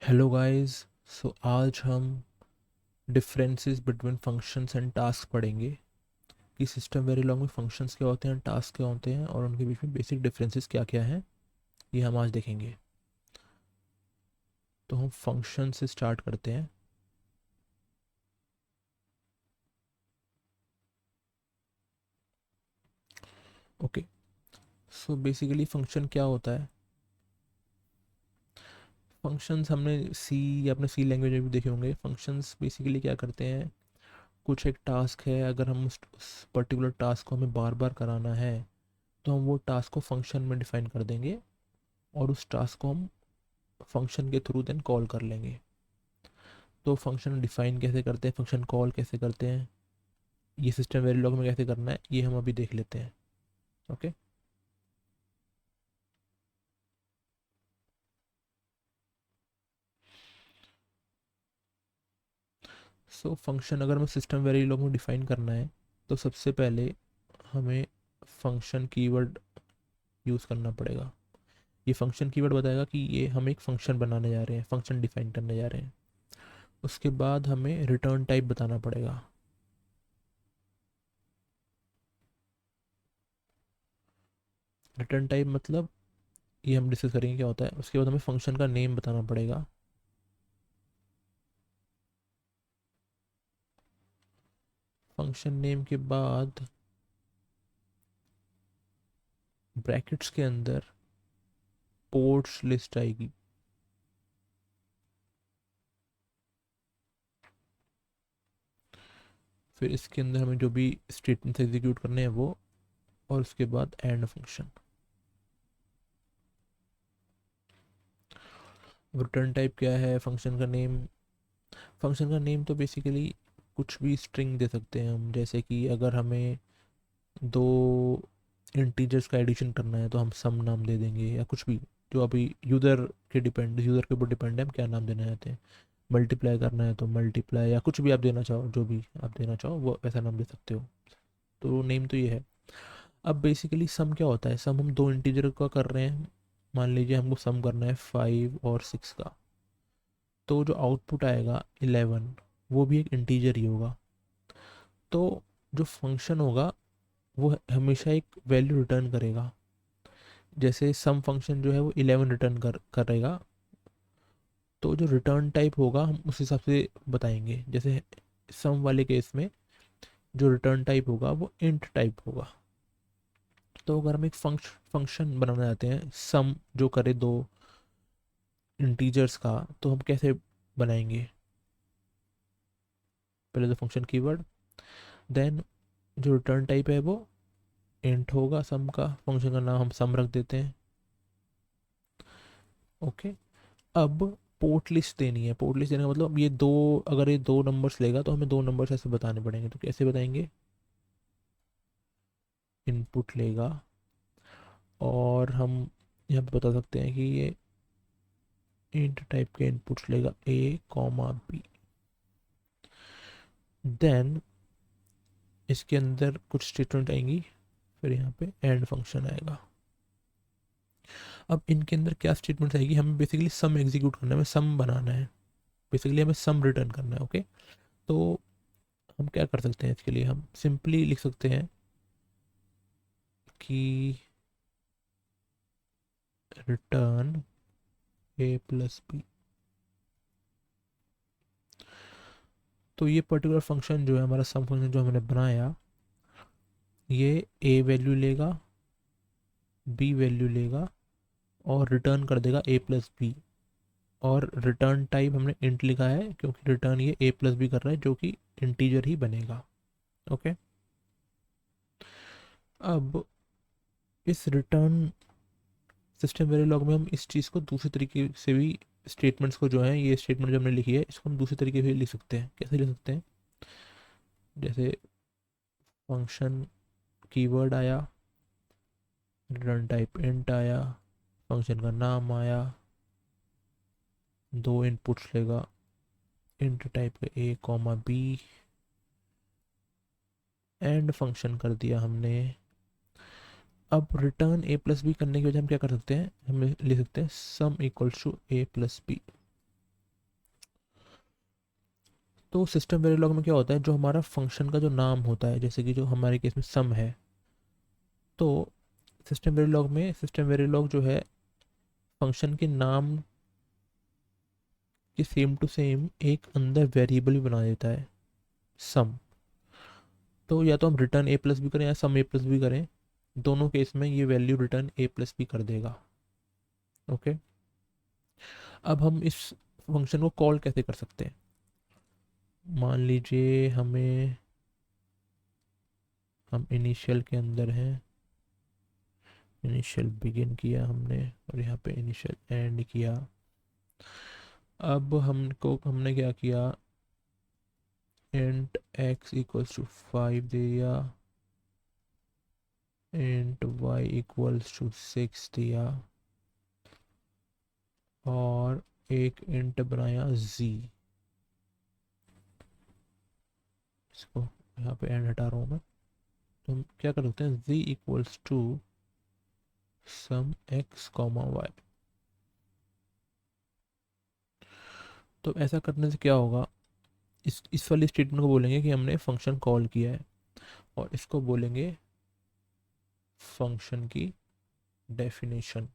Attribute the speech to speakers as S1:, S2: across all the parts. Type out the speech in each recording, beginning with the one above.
S1: Hello guys. आज हम differences between functions and task पढ़ेंगे कि सिस्टम वेरिलॉग में फंक्शंस क्या होते हैं, टास्क क्या होते हैं और उनके बीच में बेसिक डिफरेंसेस क्या क्या हैं, ये हम आज देखेंगे। तो हम फंक्शन से स्टार्ट करते हैं। ओके, सो बेसिकली फंक्शन क्या होता है। फंक्शंस हमने सी या अपने सी लैंग्वेज में भी देखे होंगे। फंक्शंस बेसिकली क्या करते हैं, कुछ एक टास्क है, अगर हम उस पर्टिकुलर टास्क को हमें बार बार कराना है तो हम वो टास्क को फंक्शन में डिफाइन कर देंगे और उस टास्क को हम फंक्शन के थ्रू देन कॉल कर लेंगे। तो फंक्शन डिफाइन कैसे करते हैं, फंक्शन कॉल कैसे करते हैं, ये सिस्टम वेरिलॉग में कैसे करना है, ये हम अभी देख लेते हैं। ओके, सो फंक्शन अगर हमें सिस्टम वेरिलॉग में डिफाइन करना है तो सबसे पहले हमें फंक्शन कीवर्ड यूज़ करना पड़ेगा। ये फंक्शन कीवर्ड बताएगा कि ये हम एक फंक्शन बनाने जा रहे हैं, फंक्शन डिफाइन करने जा रहे हैं। उसके बाद हमें रिटर्न टाइप बताना पड़ेगा। रिटर्न टाइप मतलब ये हम डिस्कस करेंगे क्या होता है। उसके बाद हमें फंक्शन का नेम बताना पड़ेगा। फंक्शन नेम के बाद ब्रैकेट्स के अंदर पोर्ट्स लिस्ट आएगी। फिर इसके अंदर हमें जो भी स्टेटमेंट्स एग्जीक्यूट करने हैं वो, और उसके बाद एंड फंक्शन। रिटर्न टाइप क्या है, फंक्शन का नेम। फंक्शन का नेम तो बेसिकली कुछ भी स्ट्रिंग दे सकते हैं हम, जैसे कि अगर हमें दो इंटीजर्स का एडिशन करना है तो हम सम नाम दे देंगे, या कुछ भी जो अभी यूज़र के ऊपर डिपेंड है हम क्या नाम देना चाहते हैं। मल्टीप्लाई करना है तो मल्टीप्लाई, या कुछ भी आप देना चाहो, जो भी आप देना चाहो वो ऐसा नाम दे सकते हो। तो नेम तो ये है। अब बेसिकली सम क्या होता है, सम हम दो इंटीजर का कर रहे हैं। मान लीजिए हमको सम करना है 5 और 6 का, तो जो आउटपुट आएगा 11, वो भी एक इंटीजर ही होगा। तो जो फंक्शन होगा वो हमेशा एक वैल्यू रिटर्न करेगा। जैसे सम फंक्शन जो है वो 11 रिटर्न करेगा। तो जो रिटर्न टाइप होगा हम उस हिसाब से बताएंगे। जैसे सम वाले केस में जो रिटर्न टाइप होगा वो इंट टाइप होगा। तो अगर हम एक फंक्शन बनाना चाहते हैं सम जो करे दो इंटीजर्स का, तो हम कैसे बनाएंगे। पहले तो फंक्शन कीवर्ड, देन जो रिटर्न टाइप है वो इंट होगा सम का, फंक्शन का नाम हम सम रख देते हैं। ओके, अब पोर्ट लिस्ट देनी है। पोर्ट लिस्ट देने का मतलब ये दो, अगर ये दो नंबर्स लेगा तो हमें दो नंबर्स ऐसे बताने पड़ेंगे। तो कैसे बताएंगे, इनपुट लेगा और हम यहाँ पे बता सकते हैं कि ये इंट टाइप के इनपुट्स लेगा ए कॉमा बी। देन इसके अंदर कुछ स्टेटमेंट आएंगी, फिर यहाँ पे एंड फंक्शन आएगा। अब इनके अंदर क्या स्टेटमेंट आएगी, हमें बेसिकली सम एग्जीक्यूट करना है, हमें सम बनाना है, बेसिकली हमें सम रिटर्न करना है। ओके, तो हम क्या कर सकते हैं, इसके लिए हम सिंपली लिख सकते हैं कि रिटर्न ए प्लस बी। तो ये पर्टिकुलर फंक्शन जो है हमारा सम फंक्शन जो हमने बनाया, ये ए वैल्यू लेगा, बी वैल्यू लेगा और रिटर्न कर देगा ए प्लस बी। और रिटर्न टाइप हमने इंट लिखा है क्योंकि रिटर्न ये ए प्लस बी कर रहा है जो कि इंटीजर ही बनेगा। ओके, अब इस रिटर्न सिस्टम वेरिलॉग में हम इस चीज़ को दूसरे तरीके से भी, स्टेटमेंट्स को जो है, ये स्टेटमेंट जो हमने लिखी है इसको हम दूसरे तरीके से लिख सकते हैं। कैसे लिख सकते हैं, जैसे फंक्शन कीवर्ड आया, रिटर्न टाइप इंट आया, फंक्शन का नाम आया, दो इनपुट्स लेगा, इंट टाइप का ए कॉमा बी, एंड फंक्शन कर दिया हमने। अब रिटर्न ए प्लस बी करने की वजह हम क्या कर सकते हैं, हम लिख सकते हैं sum equals to A plus B. तो सिस्टम वेरिलॉग में क्या होता है, जो हमारा फंक्शन का जो नाम होता है, जैसे कि जो हमारे केस में सम है, तो सिस्टम वेरिलॉग जो है फंक्शन के नाम के सेम टू सेम एक अंदर वेरिएबल भी बना देता है, सम। तो या तो हम रिटर्न ए प्लस भी करें या सम ए प्लस भी करें, दोनों केस में ये वैल्यू रिटर्न ए प्लस भी कर देगा। ओके, अब हम इस फंक्शन को कॉल कैसे कर सकते हैं। मान लीजिए हम इनिशियल के अंदर हैं, इनिशियल बिगिन किया हमने और यहाँ पे इनिशियल एंड किया। अब हमने क्या किया, इंट x इक्वल्स टू 5 दे दिया, इंट y इक्वल्स टू 6 दिया, और एक इंट बनाया z। इसको यहाँ पे एंड हटा रहा हूँ मैं। तो हम क्या कर सकते हैं, z equals to sum x comma y। तो ऐसा करने से क्या होगा, इस वाली स्टेटमेंट को बोलेंगे कि हमने फंक्शन कॉल किया है, और इसको बोलेंगे फंक्शन की डेफिनेशन।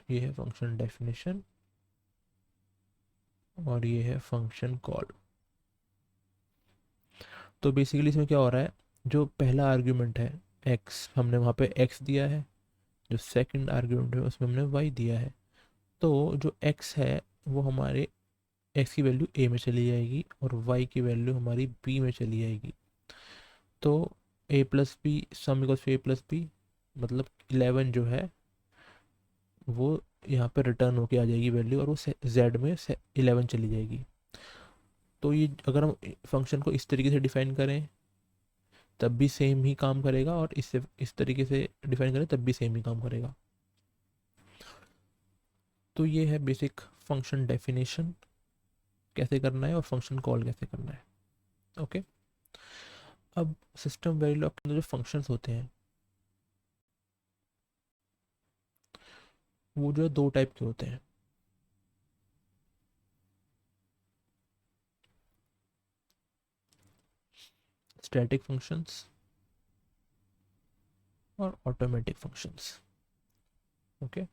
S1: ये है फंक्शन डेफिनेशन और ये है फंक्शन कॉल। तो बेसिकली इसमें क्या हो रहा है, जो पहला आर्ग्यूमेंट है x, हमने वहाँ पे x दिया है, जो सेकंड आर्ग्यूमेंट है उसमें हमने y दिया है। तो जो x है वो हमारे x की वैल्यू a में चली जाएगी और y की वैल्यू हमारी b में चली जाएगी। तो a plus B sum equals to a plus B, मतलब 11 जो है वो यहाँ पे रिटर्न होके आ जाएगी वैल्यू, और वो z में 11 चली जाएगी। तो ये अगर हम फंक्शन को इस तरीके से डिफाइन करें तब भी सेम ही काम करेगा, और इससे इस तरीके से डिफाइन करें तब भी सेम ही काम करेगा। तो ये है बेसिक फंक्शन डेफिनेशन कैसे करना है और फंक्शन कॉल कैसे करना है। ओके, अब सिस्टम वेरिलॉग के अंदर जो फंक्शंस होते हैं वो जो है दो टाइप के होते हैं। स्टैटिक फंक्शंस और ऑटोमेटिक फंक्शंस। ओके,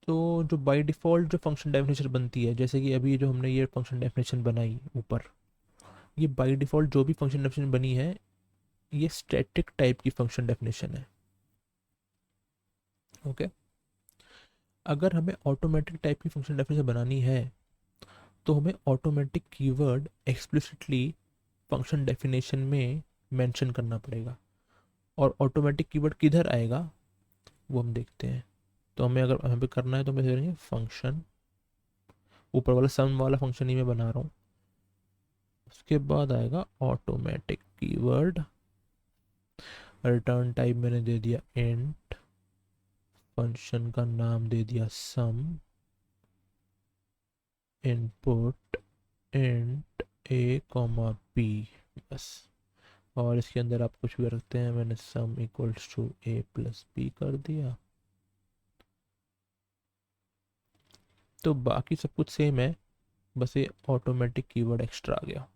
S1: तो जो बाय डिफ़ॉल्ट जो फंक्शन डेफिनेशन बनती है, जैसे कि अभी जो हमने ये फंक्शन डेफिनेशन बनाई ऊपर, ये बाय डिफ़ॉल्ट जो भी फंक्शन डेफिनेशन बनी है ये स्टैटिक टाइप की फंक्शन डेफिनेशन है। ओके, अगर हमें ऑटोमेटिक टाइप की फंक्शन डेफिनेशन बनानी है तो हमें automatic keyword explicitly function definition में मेंशन करना पड़ेगा। और ऑटोमेटिक कीवर्ड किधर आएगा वो हम देखते हैं। तो हमें अगर हमें पे करना है तो मैं करेंगे फंक्शन, ऊपर वाला सम वाला फंक्शन ही मैं बना रहा हूँ, उसके बाद आएगा ऑटोमेटिक कीवर्ड, रिटर्न टाइप मैंने दे दिया इंट, फंक्शन का नाम दे दिया सम, इनपुट इंट ए कॉमा बी, बस। और इसके अंदर आप कुछ भी रखते हैं, मैंने sum equals to A plus B कर दिया। तो बाकी सब कुछ सेम है, बस ये ऑटोमेटिक कीवर्ड एक्स्ट्रा आ गया।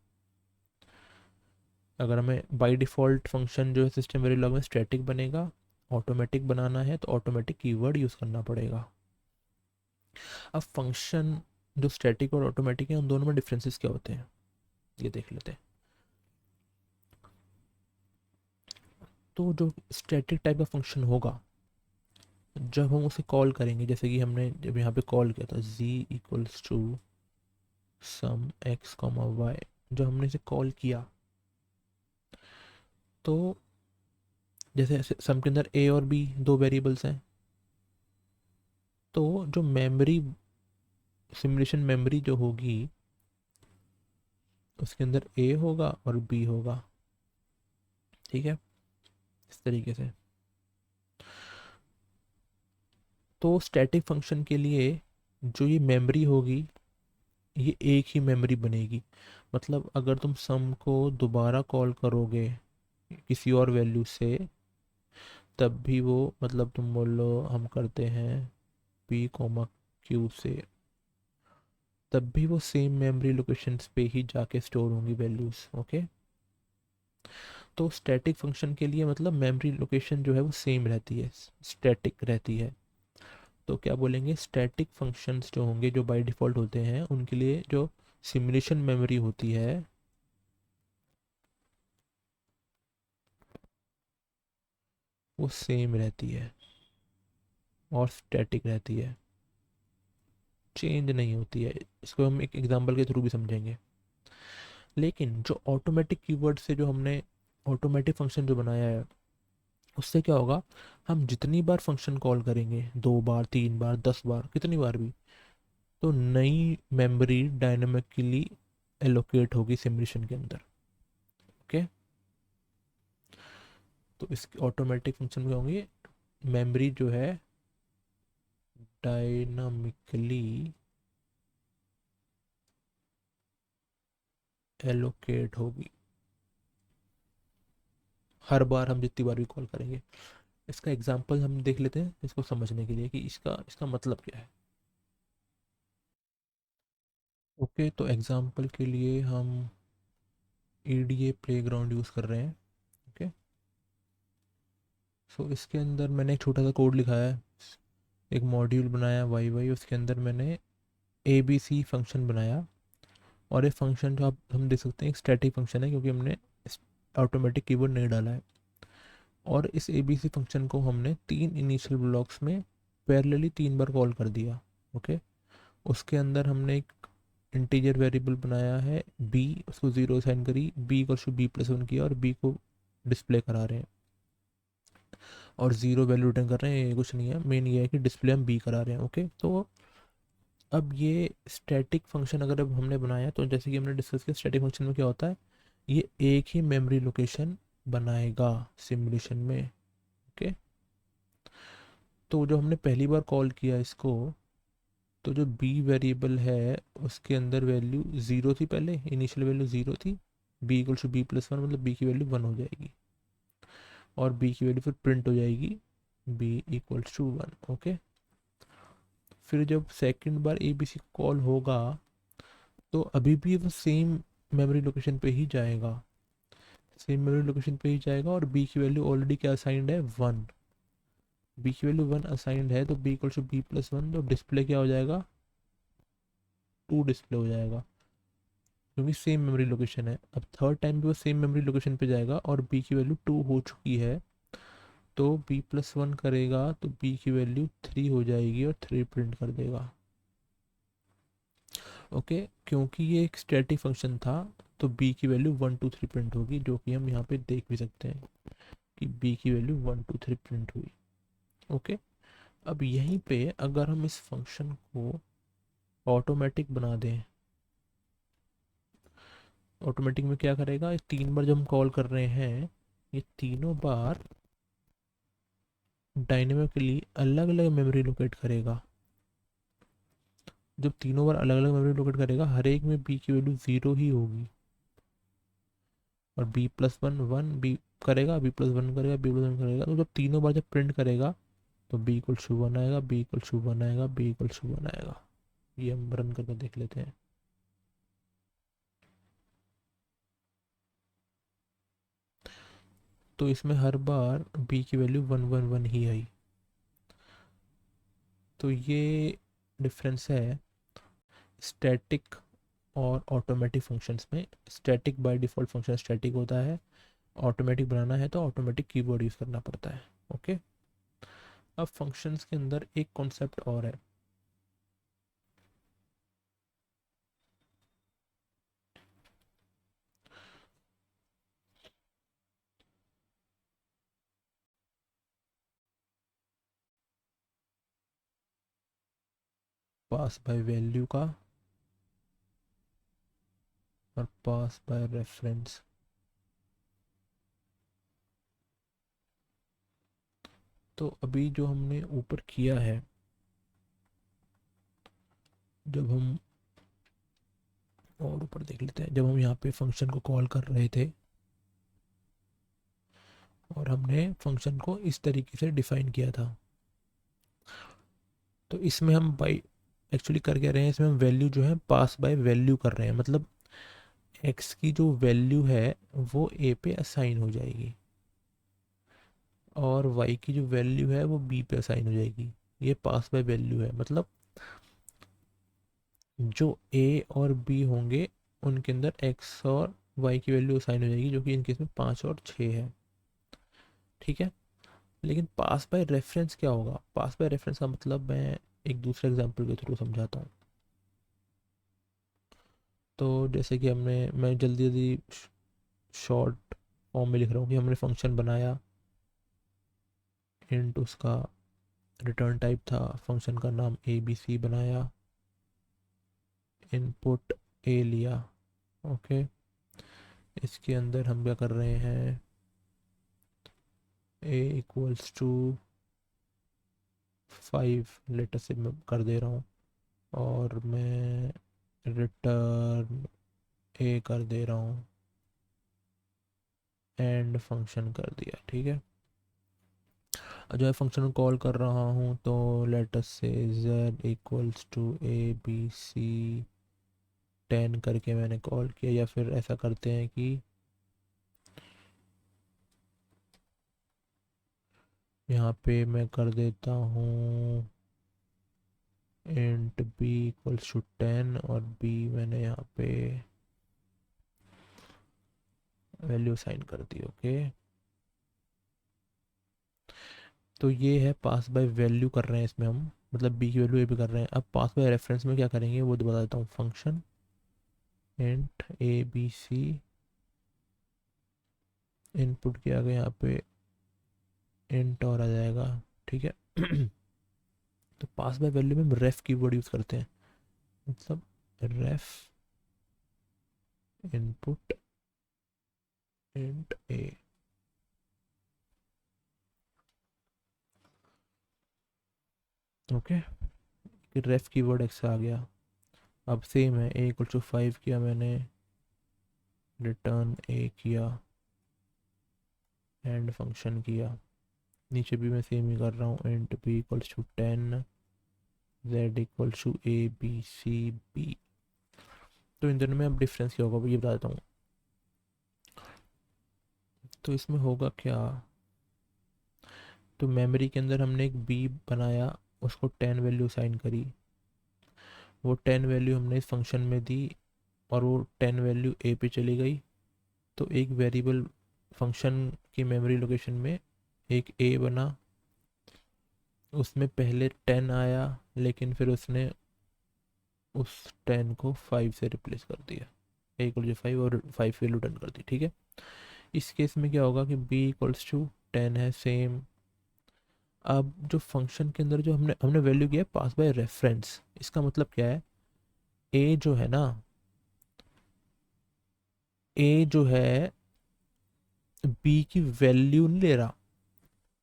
S1: अगर हमें बाय डिफ़ॉल्ट फंक्शन जो है सिस्टम वेरिलॉग में स्टैटिक बनेगा, ऑटोमेटिक बनाना है तो ऑटोमेटिक कीवर्ड यूज़ करना पड़ेगा। अब फंक्शन जो स्टैटिक और ऑटोमेटिक है उन दोनों में डिफरेंसेस क्या होते हैं ये देख लेते हैं। तो जो स्टैटिक टाइप का फंक्शन होगा, जब हम उसे कॉल करेंगे, जैसे कि हमने जब यहाँ पे कॉल किया था z equals to sum x comma Y, जब हमने इसे कॉल किया तो जैसे सम के अंदर a और b दो वेरिएबल्स हैं, तो जो मेमोरी, सिमुलेशन मेमोरी जो होगी उसके अंदर a होगा और b होगा। ठीक है, इस तरीके से। तो स्टैटिक फंक्शन के लिए जो ये मेमोरी होगी ये एक ही मेमोरी बनेगी। मतलब अगर तुम सम को दोबारा कॉल करोगे किसी और वैल्यू से, तब भी वो, मतलब तुम बोल लो हम करते हैं पी कॉमा क्यू से, तब भी वो सेम मेमोरी लोकेशंस पे ही जाके स्टोर होंगी वैल्यूज़। ओके, तो स्टैटिक फंक्शन के लिए मतलब मेमोरी लोकेशन जो है वो सेम रहती है, स्टैटिक रहती है। तो क्या बोलेंगे, स्टैटिक फंक्शंस जो होंगे जो बाय डिफ़ॉल्ट होते हैं उनके लिए जो सिमुलेशन मेमोरी होती है वो सेम रहती है और स्टैटिक रहती है, चेंज नहीं होती है। इसको हम एक एग्जांपल के थ्रू भी समझेंगे। लेकिन जो ऑटोमेटिक कीवर्ड से जो हमने ऑटोमेटिक फंक्शन जो बनाया है उससे क्या होगा, हम जितनी बार फंक्शन कॉल करेंगे, 2 बार 3 बार 10 बार कितनी बार भी, तो नई मेमोरी डायनामिकली एलोकेट होगी सिमुलेशन के अंदर। ओके, तो इस ऑटोमेटिक फंक्शन में क्या होंगी, मेमोरी जो है डायनामिकली एलोकेट होगी हर बार हम जितनी बार भी कॉल करेंगे। इसका एग्जांपल हम देख लेते हैं इसको समझने के लिए कि इसका इसका मतलब क्या है। ओके, तो एग्जांपल के लिए हम EDA प्लेग्राउंड यूज़ कर रहे हैं। ओके, सो इसके अंदर मैंने एक छोटा सा कोड लिखा है, एक मॉड्यूल बनाया वाई वाई, उसके अंदर मैंने ABC फंक्शन बनाया। और ये फंक्शन जो आप हम देख सकते हैं एक स्टैटिक फंक्शन है क्योंकि हमने ऑटोमेटिक कीवर्ड नहीं डाला है। और इस ABC फंक्शन को हमने 3 इनिशियल ब्लॉक्स में पैरेलली 3 बार कॉल कर दिया। ओके, उसके अंदर हमने एक इंटीजर वेरिएबल बनाया है b, उसको 0 साइन करी, b इक्वल्स टू b+1 किया और b को डिस्प्ले करा रहे हैं और 0 वैल्यू रिटर्न कर रहे हैं। ये कुछ नहीं है, मेन ये है कि डिस्प्ले हम b करा रहे हैं। ओके, तो अब ये स्टैटिक फंक्शन अगर अब हमने बनाया तो जैसे कि हमने डिस्कस किया स्टैटिक फंक्शन में क्या होता है, ये एक ही मेमोरी लोकेशन बनाएगा सिमुलेशन में। ओके, तो जो हमने पहली बार कॉल किया इसको, तो जो b वेरिएबल है उसके अंदर वैल्यू 0 थी, पहले इनिशियल वैल्यू 0 थी, b इक्वल टू b+1 मतलब b की वैल्यू 1 हो जाएगी और b की वैल्यू फिर प्रिंट हो जाएगी b इक्वल्स टू 1। ओके, फिर जब सेकंड बार ABC कॉल होगा तो अभी भी वो सेम मेमोरी लोकेशन पे ही जाएगा, सेम मेमोरी लोकेशन पे ही जाएगा और b की वैल्यू ऑलरेडी क्या असाइंड है 1, b की वैल्यू 1 असाइंड है तो b इक्वल्स टू b+1, तो डिस्प्ले क्या हो जाएगा 2 डिस्प्ले हो जाएगा क्योंकि सेम मेमोरी लोकेशन है। अब थर्ड टाइम भी वो सेम मेमोरी लोकेशन पे जाएगा और b की वैल्यू 2 हो चुकी है तो b+1 करेगा तो b की वैल्यू 3 हो जाएगी और 3 प्रिंट कर देगा। ओके, क्योंकि ये एक स्टैटिक फंक्शन था तो b की वैल्यू 1 2 3 प्रिंट होगी, जो कि हम यहाँ पे देख भी सकते हैं कि b की वैल्यू 1 2 3 प्रिंट हुई। ओके, अब यहीं पे अगर हम इस फंक्शन को ऑटोमेटिक बना दें, ऑटोमेटिक में क्या करेगा, ये 3 बार जब हम कॉल कर रहे हैं ये तीनों बार डायनेमिकली अलग अलग मेमोरी लोकेट करेगा। जब तीनों बार अलग अलग मेमोरी लोकेट करेगा हर एक में b की वैल्यू 0 ही होगी और b+1 1 b करेगा, b+1 करेगा, b+1 करेगा, तो जब तीनों बार जब प्रिंट करेगा तो b इक्वल्स टू 1 आएगा, b इक्वल्स टू 1 आएगा, b इक्वल्स टू 1 आएगा। ये हम रन करके देख लेते हैं। तो इसमें हर बार b की वैल्यू 1 1 1 ही आई। तो ये डिफरेंस है स्टैटिक और ऑटोमेटिक फंक्शंस में। Static by default function static होता है, ऑटोमेटिक बनाना है तो ऑटोमेटिक कीवर्ड यूज़ करना पड़ता है। ओके, अब फंक्शंस के अंदर एक कॉन्सेप्ट और है, पास बाय वैल्यू का और पास बाय रेफरेंस। तो अभी जो हमने ऊपर किया है, जब हम और ऊपर देख लेते हैं, जब हम यहाँ पे फंक्शन को कॉल कर रहे थे और हमने फंक्शन को इस तरीके से डिफाइन किया था, तो इसमें हम बाई एक्चुअली कर क्या रहे हैं, इसमें हम वैल्यू जो है पास बाय वैल्यू कर रहे हैं, मतलब एक्स की जो वैल्यू है वो ए पे असाइन हो जाएगी और वाई की जो वैल्यू है वो बी पे असाइन हो जाएगी। ये पास बाय वैल्यू है, मतलब जो ए और बी होंगे उनके अंदर एक्स और वाई की वैल्यू असाइन हो जाएगी, जो कि इनकेस में 5 और 6 है। ठीक है। लेकिन पास बाय रेफरेंस क्या होगा? पास बाय रेफरेंस का मतलब मैं एक दूसरे एग्जांपल के थ्रू समझाता हूँ। तो जैसे कि मैं जल्दी जल्दी शॉर्ट फॉर्म में लिख रहा हूँ कि हमने फंक्शन बनाया, इंट उसका रिटर्न टाइप था, फंक्शन का नाम ए बी सी बनाया, इनपुट ए लिया। ओके। इसके अंदर हम क्या कर रहे हैं, ए इक्वल्स टू 5 लेटर से मैं कर दे रहा हूँ, और मैं रिटर्न ए कर दे रहा हूँ, एंड फंक्शन कर दिया। ठीक है। जो है फंक्शन कॉल कर रहा हूँ, तो लेटर से z equals to A B C 10 करके मैंने कॉल किया, या फिर ऐसा करते हैं कि यहाँ पे मैं कर देता हूँ इंट b इक्वल्स टू 10, और b मैंने यहाँ पे वैल्यू साइन कर दी। ओके। तो ये है पास बाय वैल्यू कर रहे हैं इसमें हम, मतलब b की वैल्यू ए पे कर रहे हैं। अब पास बाय रेफरेंस में क्या करेंगे वो बता देता हूँ। Function int A B C, input किया गया यहाँ पे इंट और आ जाएगा। ठीक है। तो पास बाय वैल्यू में हम रेफ कीवर्ड यूज़ करते हैं, मतलब रेफ इनपुट इंट ए। ओके। रेफ कीवर्ड एक्स आ गया। अब सेम है, ए इक्वल टू 5 किया मैंने, रिटर्न ए किया, एंड फंक्शन किया। नीचे भी मैं सेम ही कर रहा हूँ, int B equals to 10, Z equals to A B C B. तो इन दोनों में अब डिफरेंस क्या होगा वो ये बता देता हूँ। तो इसमें होगा क्या, तो मेमोरी के अंदर हमने एक बी बनाया, उसको 10 वैल्यू साइन करी, वो 10 वैल्यू हमने इस फंक्शन में दी, और वो 10 वैल्यू ए पे चली गई। तो एक वेरिएबल फंक्शन की मेमोरी लोकेशन में एक ए बना, उसमें पहले 10 आया, लेकिन फिर उसने उस 10 को 5 से रिप्लेस कर दिया, ए इक्वल टू 5 और 5 वैल्यू रिटर्न कर दी। ठीक है। इस केस में क्या होगा कि बी इक्वल्स टू 10 है सेम। अब जो फंक्शन के अंदर जो हमने हमने वैल्यू किया है पास बाय रेफरेंस, इसका मतलब क्या है, ए जो है ना, ए जो है बी की वैल्यू नहीं ले रहा,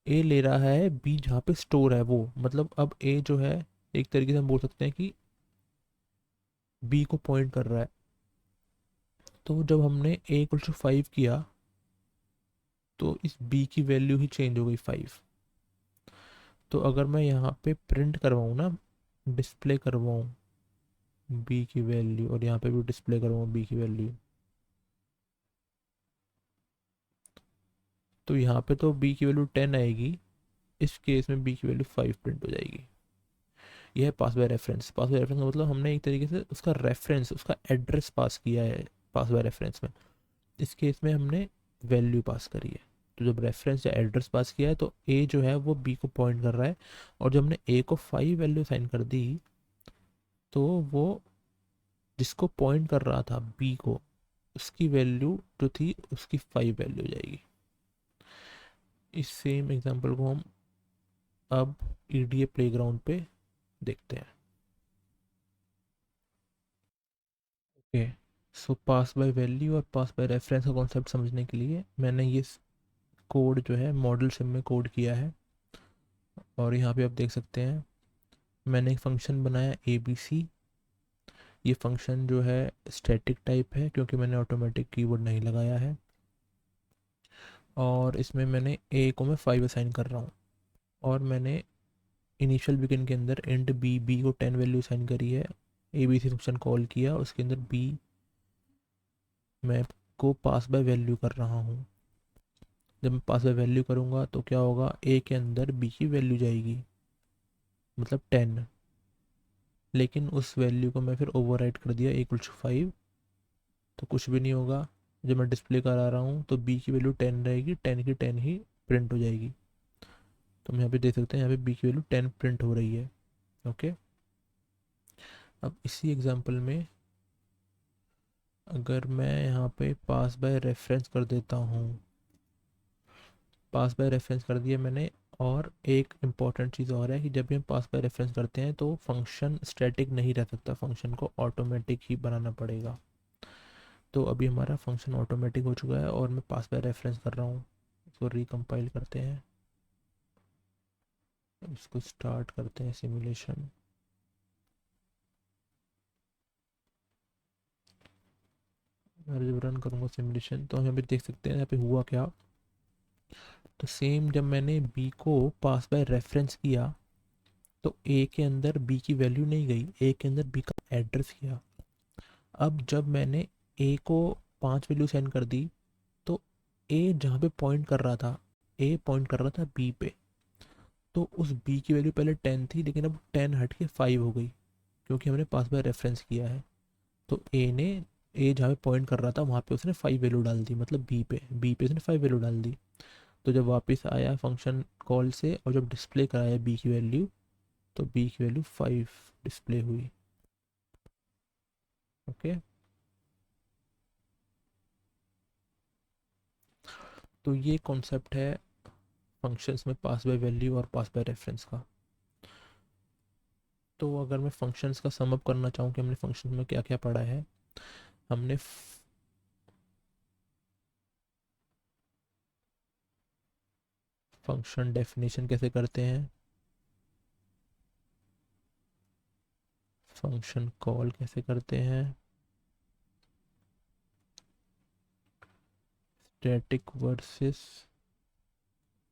S1: ए ले रहा है बी जहाँ पे स्टोर है वो, मतलब अब ए जो है एक तरीके से हम बोल सकते हैं कि बी को पॉइंट कर रहा है। तो जब हमने ए इक्वल टू 5 किया, तो इस बी की वैल्यू ही चेंज हो गई 5। तो अगर मैं यहाँ पे प्रिंट करवाऊँ ना, डिस्प्ले करवाऊँ बी की वैल्यू, और यहाँ पे भी डिस्प्ले करवाऊँ बी की वैल्यू, तो यहाँ पे तो बी की वैल्यू 10 आएगी, इस केस में बी की वैल्यू 5 प्रिंट हो जाएगी। यह है pass by reference. Pass by reference का मतलब हमने एक तरीके से उसका रेफरेंस, उसका एड्रेस पास किया है पास बाय रेफरेंस में। इस केस में हमने वैल्यू पास करी है। तो जब रेफरेंस या एड्रेस पास किया है, तो ए जो है वो बी को पॉइंट कर रहा है, और जब हमने ए को 5 वैल्यू साइन कर दी, तो वो जिसको पॉइंट कर रहा था बी को, उसकी वैल्यू जो थी उसकी 5 वैल्यू हो जाएगी। इस सेम एग्जांपल को हम अब ईडीए प्लेग्राउंड पे देखते हैं। Okay. So pass by value और पास बाय रेफरेंस का कॉन्सेप्ट समझने के लिए मैंने ये कोड जो है मॉडल सिम में कोड किया है, और यहाँ पे आप देख सकते हैं मैंने एक फंक्शन बनाया ए बी सी। ये फंक्शन जो है स्टैटिक टाइप है, क्योंकि मैंने ऑटोमेटिक कीवर्ड नहीं लगाया है, और इसमें मैंने ए को मैं 5 असाइन कर रहा हूँ, और मैंने इनिशियल बिगिन के अंदर इंट बी को 10 वैल्यू साइन करी है, A B C function call किया, उसके अंदर बी मैं को पास बाय वैल्यू कर रहा हूँ। जब मैं पास बाय वैल्यू करूँगा तो क्या होगा, ए के अंदर बी की वैल्यू जाएगी, मतलब 10, लेकिन उस वैल्यू को मैं फिर ओवरराइट कर दिया इक्वल टू 5, तो कुछ भी नहीं होगा। जब मैं डिस्प्ले करा रहा हूँ तो बी की वैल्यू 10 रहेगी, 10 की 10 ही प्रिंट हो जाएगी। तो हम यहाँ पे देख सकते हैं यहाँ पे बी की वैल्यू 10 प्रिंट हो रही है। ओके, अब इसी एग्जांपल में अगर मैं यहाँ पे पास बाय रेफरेंस कर देता हूँ, पास बाय रेफरेंस कर दिया मैंने। और एक इम्पॉर्टेंट चीज़ और है कि जब भी हम पास बाय रेफरेंस करते हैं तो फंक्शन स्टैटिक नहीं रह सकता, फंक्शन को ऑटोमेटिक ही बनाना पड़ेगा। तो अभी हमारा फंक्शन ऑटोमेटिक हो चुका है और मैं पास बाय रेफरेंस कर रहा हूँ। इसको रिकम्पाइल करते हैं, इसको स्टार्ट करते हैं सिमुलेशन। मैं जब रन करूँगा सिमुलेशन तो हम यहाँ पे देख सकते हैं यहाँ पे हुआ क्या। तो सेम जब मैंने बी को पास बाय रेफरेंस किया तो ए के अंदर बी की वैल्यू नहीं गई, ए के अंदर बी का एड्रेस किया। अब जब मैंने ए को 5 वैल्यू सेंड कर दी तो ए जहाँ पे पॉइंट कर रहा था, ए पॉइंट कर रहा था बी पे, तो उस बी की वैल्यू पहले 10 थी लेकिन अब 10 हट के 5 हो गई, क्योंकि हमने पास बाय रेफरेंस किया है। तो ए जहाँ पे पॉइंट कर रहा था वहाँ पे उसने 5 वैल्यू डाल दी, मतलब बी पे उसने 5 वैल्यू डाल दी। तो जब वापस आया फंक्शन कॉल से और जब डिस्प्ले कराया बी की वैल्यू, तो बी की वैल्यू 5 डिस्प्ले हुई। ओके, तो ये कॉन्सेप्ट है फंक्शंस में पास बाय वैल्यू और पास बाय रेफरेंस का। तो अगर मैं फंक्शंस का सम अप करना चाहूँ कि हमने फंक्शंस में क्या क्या पढ़ा है, हमने फंक्शन डेफिनेशन कैसे करते हैं, फंक्शन कॉल कैसे करते हैं, static versus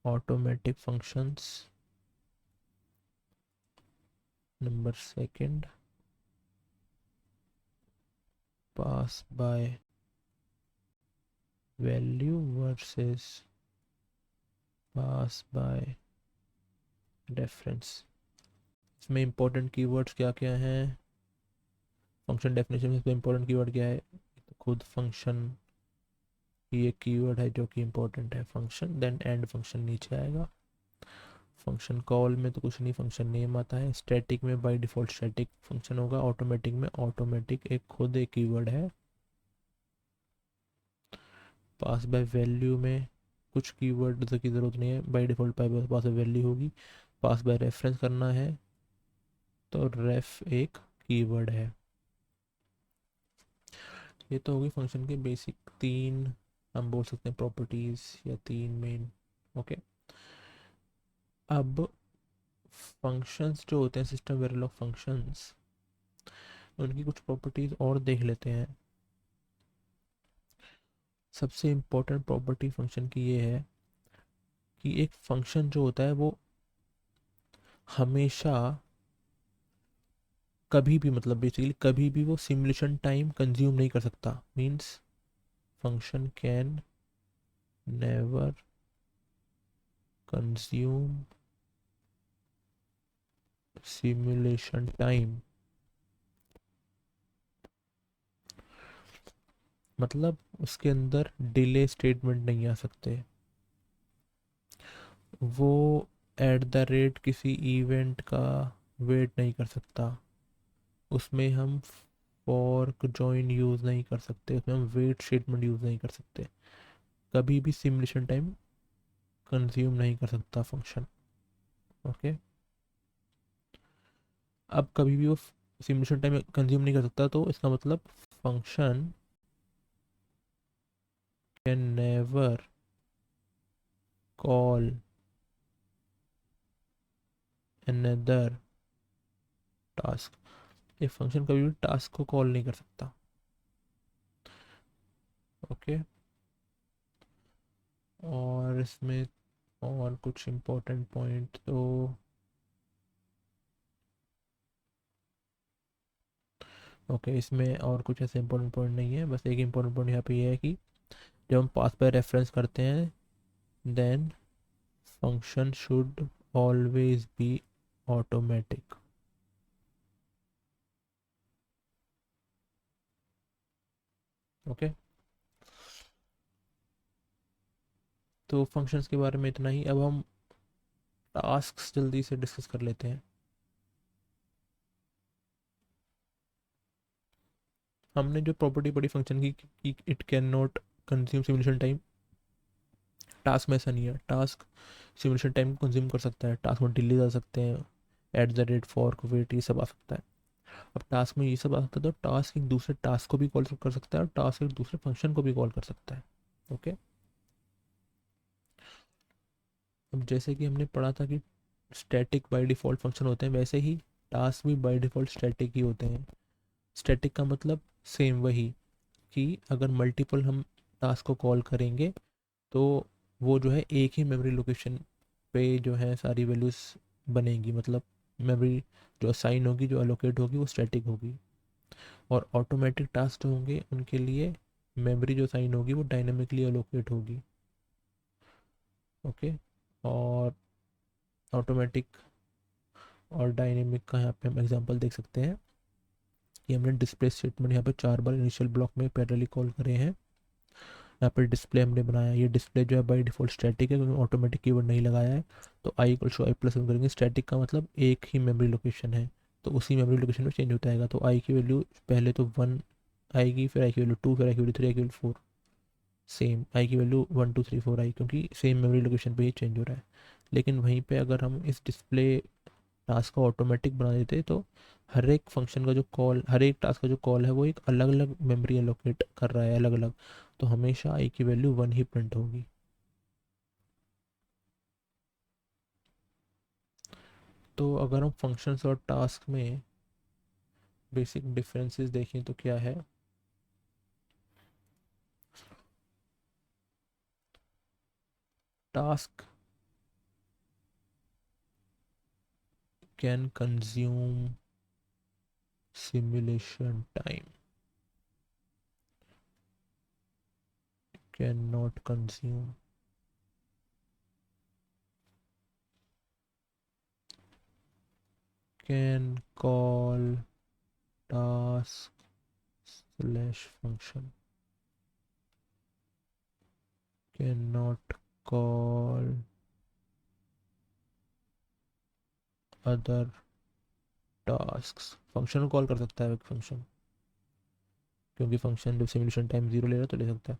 S1: automatic functions, number second pass by value versus pass by reference. इसमें इंपॉर्टेंट कीवर्ड्स क्या क्या हैं, फंक्शन डेफिनेशन में इंपॉर्टेंट कीवर्ड क्या है, तो खुद फंक्शन ये एक कीवर्ड है जो कि इंपॉर्टेंट है, फंक्शन देन एंड फंक्शन नीचे आएगा। फंक्शन कॉल में तो कुछ नहीं, फंक्शन नेम आता है। स्टैटिक में बाय डिफ़ॉल्ट स्टैटिक फंक्शन होगा, ऑटोमेटिक में ऑटोमेटिक एक खुद एक कीवर्ड है। पास बाय वैल्यू में कुछ कीवर्ड की ज़रूरत नहीं है, by default pass by value होगी। पास बाय रेफरेंस करना है तो रेफ एक कीवर्ड है। ये तो होगी फंक्शन के बेसिक तीन, हम बोल सकते हैं प्रॉपर्टीज़ या तीन मेन। ओके, अब फंक्शंस जो होते हैं सिस्टम वेरिएबल ऑफ फंक्शंस, उनकी कुछ प्रॉपर्टीज़ और देख लेते हैं। सबसे इम्पोर्टेंट प्रॉपर्टी फंक्शन की ये है कि एक फंक्शन जो होता है वो हमेशा कभी भी, मतलब बेसिकली कभी भी वो सिमुलेशन टाइम कंज्यूम नहीं कर सकता। Means function can never consume simulation time, मतलब उसके अंदर डिले स्टेटमेंट नहीं आ सकते। वो एट द रेट किसी इवेंट का वेट नहीं कर सकता, उसमें हम फॉर्क जॉइन यूज़ नहीं कर सकते, उसमें हम वेट स्टेटमेंट यूज़ नहीं कर सकते। कभी भी सिमुलेशन टाइम कंज्यूम नहीं कर सकता फंक्शन। ओके, अब कभी भी वो सिमुलेशन टाइम कंज्यूम नहीं कर सकता तो इसका मतलब function can never call another task. ये फंक्शन कभी भी टास्क को कॉल नहीं कर सकता। ओके, और इसमें और कुछ इम्पोर्टेंट पॉइंट तो ओके, इसमें और कुछ ऐसे इंपॉर्टेंट पॉइंट नहीं है, बस एक इंपॉर्टेंट पॉइंट यहाँ पे ये है कि जब हम पाथ पर रेफरेंस करते हैं then function should always be automatic. Okay, तो फंक्शंस के बारे में इतना ही। अब हम टास्क्स जल्दी से डिस्कस कर लेते हैं। हमने जो प्रॉपर्टी पढ़ी फंक्शन की कि it can not consume simulation time, task में ऐसा नहीं है। टास्क सिमुलेशन टाइम को कंज्यूम कर सकता है, टास्क में डिलीट आ सकते हैं, at the rate, for, wait, ये सब आ सकता है। अब टास्क में ये सब आ सकता है तो टास्क एक दूसरे टास्क को भी कॉल कर सकता है और टास्क एक दूसरे फंक्शन को भी कॉल कर सकता है। ओके, अब जैसे कि हमने पढ़ा था कि स्टैटिक बाय डिफ़ॉल्ट फंक्शन होते हैं, वैसे ही टास्क भी बाय डिफ़ॉल्ट स्टैटिक ही होते हैं। स्टैटिक का मतलब सेम वही कि अगर मल्टीपल हम टास्क को कॉल करेंगे तो वो जो है एक ही मेमोरी लोकेशन पे जो है सारी वैल्यूज़ बनेंगी, मतलब मेमोरी जो असाइन होगी, जो अलोकेट होगी, वो स्टैटिक होगी। और ऑटोमेटिक टास्क जो होंगे उनके लिए मेमोरी जो असाइन होगी वो डायनेमिकली अलोकेट होगी। ओके, और ऑटोमेटिक और डायनेमिक का यहाँ पे हम एग्जांपल देख सकते हैं कि हमने डिस्प्ले स्टेटमेंट यहाँ पे 4 बार इनिशियल ब्लॉक में पैरेलली कॉल करे हैं। यहाँ पर डिस्प्ले हमने बनाया, ये डिस्प्ले जो है बाई डिफ़ॉल्ट स्टैटिक है क्योंकि ऑटोमेटिक कीवर्ड नहीं लगाया है। तो I equal to I plus हम करेंगे, स्टैटिक का मतलब एक ही मेमोरी लोकेशन है तो उसी मेमोरी लोकेशन में चेंज होता है। तो आई की वैल्यू पहले तो 1 आएगी, फिर आई की वैल्यू 2, फिर आई की वैल्यू 3, आई की वैल्यू 4, सेम आई की वैल्यू 1 2 3 4 आई, क्योंकि सेम मेमोरी लोकेशन पे ही चेंज हो रहा है। लेकिन वहीं पे अगर हम इस डिस्प्ले टास्क को ऑटोमेटिक बना देते तो हर एक फंक्शन का जो कॉल, हर एक टास्क का जो कॉल है वो एक अलग अलग मेमोरी एलोकेट कर रहा है, अलग अलग। तो हमेशा आई की वैल्यू 1 ही प्रिंट होगी। तो अगर हम फंक्शंस और टास्क में बेसिक डिफरेंसेस देखें तो क्या है। Task can consume simulation time, can not consume can call task slash function, can not call other task. Function को कॉल कर सकता है एक फंक्शन, क्योंकि फंक्शन जब सिमुलेशन टाइम 0 ले रहा है तो ले सकता है।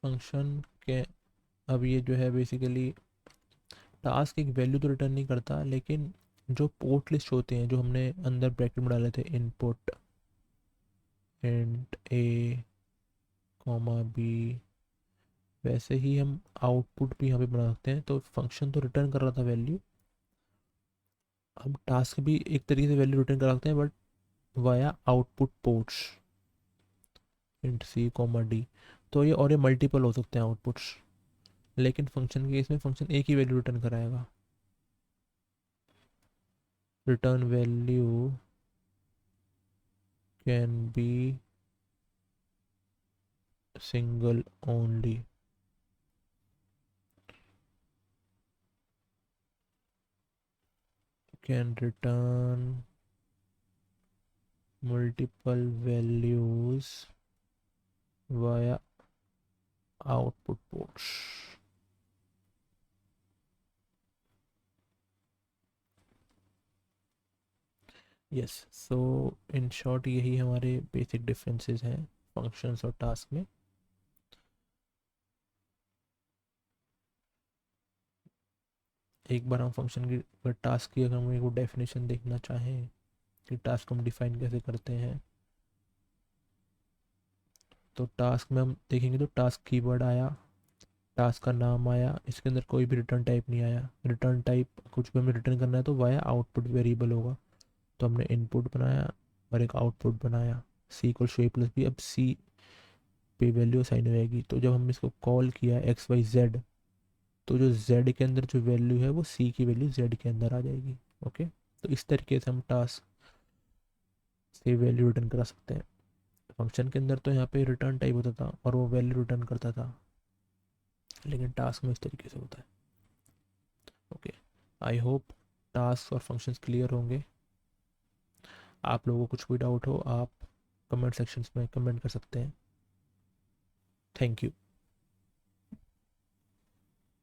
S1: फंक्शन के, अब ये जो है बेसिकली टास्क एक वैल्यू तो रिटर्न नहीं करता, लेकिन जो पोर्ट लिस्ट होते हैं जो हमने अंदर ब्रैकेट में डाले थे, इनपुट इंट ए कॉमा बी, वैसे ही हम आउटपुट भी यहाँ पे बना सकते हैं। तो फंक्शन तो रिटर्न कर रहा था वैल्यू, हम टास्क भी एक तरीके से वैल्यू रिटर्न कर सकते हैं but via output ports, int C comma D. तो ये और ये मल्टीपल हो सकते हैं आउटपुट्स, लेकिन फंक्शन के केस में फंक्शन एक ही वैल्यू रिटर्न कराएगा। Return value can be single only, can return multiple values via output ports। Yes, so in short यही हमारे बेसिक डिफरेंसेस हैं फंक्शंस और टास्क में। एक बार हम फंक्शन की और टास्क की अगर हम एक डेफिनेशन देखना चाहें कि टास्क को हम डिफाइन कैसे करते हैं, तो टास्क में हम देखेंगे तो टास्क कीवर्ड आया, टास्क का नाम आया, इसके अंदर कोई भी रिटर्न टाइप नहीं आया। रिटर्न टाइप कुछ भी हमें रिटर्न करना है तो वाया आउटपुट वेरिएबल होगा। तो हमने इनपुट बनाया और एक आउटपुट बनाया, c equal to A plus b. अब सी पे वैल्यू असाइन हो जाएगी। तो जब हम इसको कॉल किया एक्स वाई जेड, तो जो जेड के अंदर जो वैल्यू है वो सी की वैल्यू जेड के अंदर आ जाएगी। ओके, तो इस तरीके से हम टास्क से वैल्यू रिटर्न करा सकते हैं। फंक्शन के अंदर तो यहाँ पे रिटर्न टाइप होता था और वो वैल्यू रिटर्न करता था, लेकिन टास्क में इस तरीके से होता है। ओके, आई होप टास्क और फंक्शंस क्लियर होंगे। आप लोगों को कुछ भी डाउट हो आप कमेंट सेक्शंस में कमेंट कर सकते हैं। Thank you.